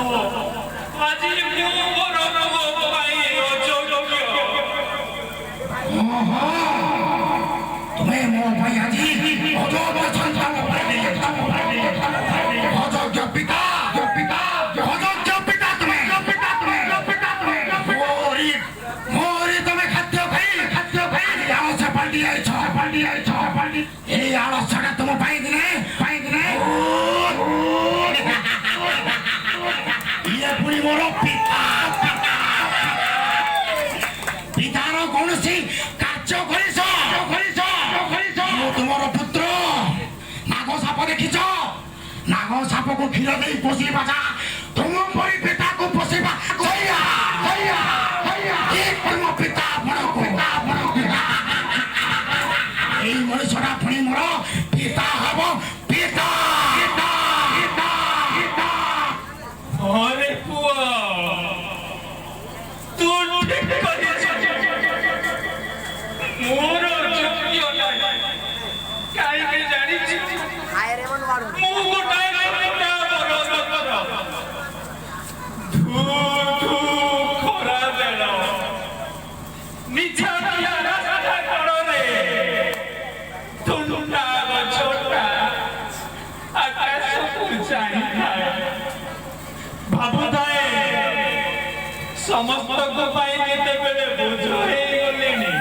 ଆଜି ମୁଁ ମୋର ପୁଅ ପାଇଁ ଅଯୋଗ୍ୟ। ତୁମେ ମୋ ପାଇଁ ଆଜି ଅଯୋଗ୍ୟ ସନ୍ତାନ ଅଯୋଗ୍ୟ ପିତା ଅଯୋଗ୍ୟ ପିତା ତୁମେ ମୋରି ତୁମେ ଖାଦ୍ୟ ଖାଇ ଆଳସ୍ୟ ପାଲଟି ଯାଇଛ এই আলস্যটা তুমি পাইদিনে ইয়ে পুଣି ମୋର পিতার কৌশি কার্য করিস ମୁଁ ତୁମର ପୁତ୍ର ନାଗ ସାପ ଦେଖିଛ ନାଗ ସାପକୁ କ୍ଷୀର ଦେଇ ପୋଷିବା ତୁମ ପରି ପିତାକୁ ପୋଷିବା ତୁମ ପିତା ଆପଣଙ୍କୁ এই মଣିষটা পুଣି ମୋର ପିତା ହବ ପିତା। আরে পুয়া তুই ঠিক করিস মোর যোগ্য নাই কাইকে জানিছি মু গোটাই পিতা বড় সত্য ধু খরা দেল নিছা রাস্তা কড়রে তুন্ডা গছটা আকাশକୁ চাইଥାଏ ভাবুଥାଏ ସମସ୍ତଙ୍କ ପାଇଁ ଯେତେବେଳେ ବୋଝ ହେଇଗଲେଣି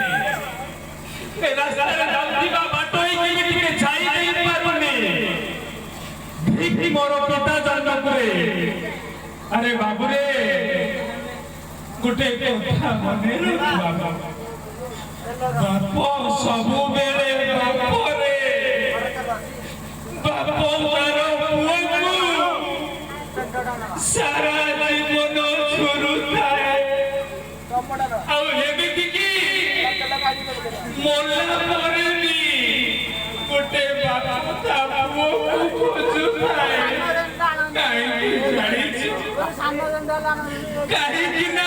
ରାସ୍ତାରେ ଯାଉଥିବା ବାଟୋଇ ଟିକେ ଛାଇ ଦେଇପାରୁନି ଠିକ୍ ମୋର ପିତା ଜନ୍ମରେ ଆରେ ବାବୁରେ ଗୋଟେ କଥା ମନେ ରଖିବା ବାପ ସବୁବେଳେ ବାପରେ ବାପ ତାର ପୁଅକୁ ସାରା ଜୀବନ ଝୁରୁଥାଏ ଆଉ ଏମିତି କି ମଲା ପରେ ବି ଗୋଟେ ବାପ ତା ପୁଅକୁ ଖୋଜୁଥାଏ କାହିଁକି ଜାଣିଛୁ କାହିଁକି ନା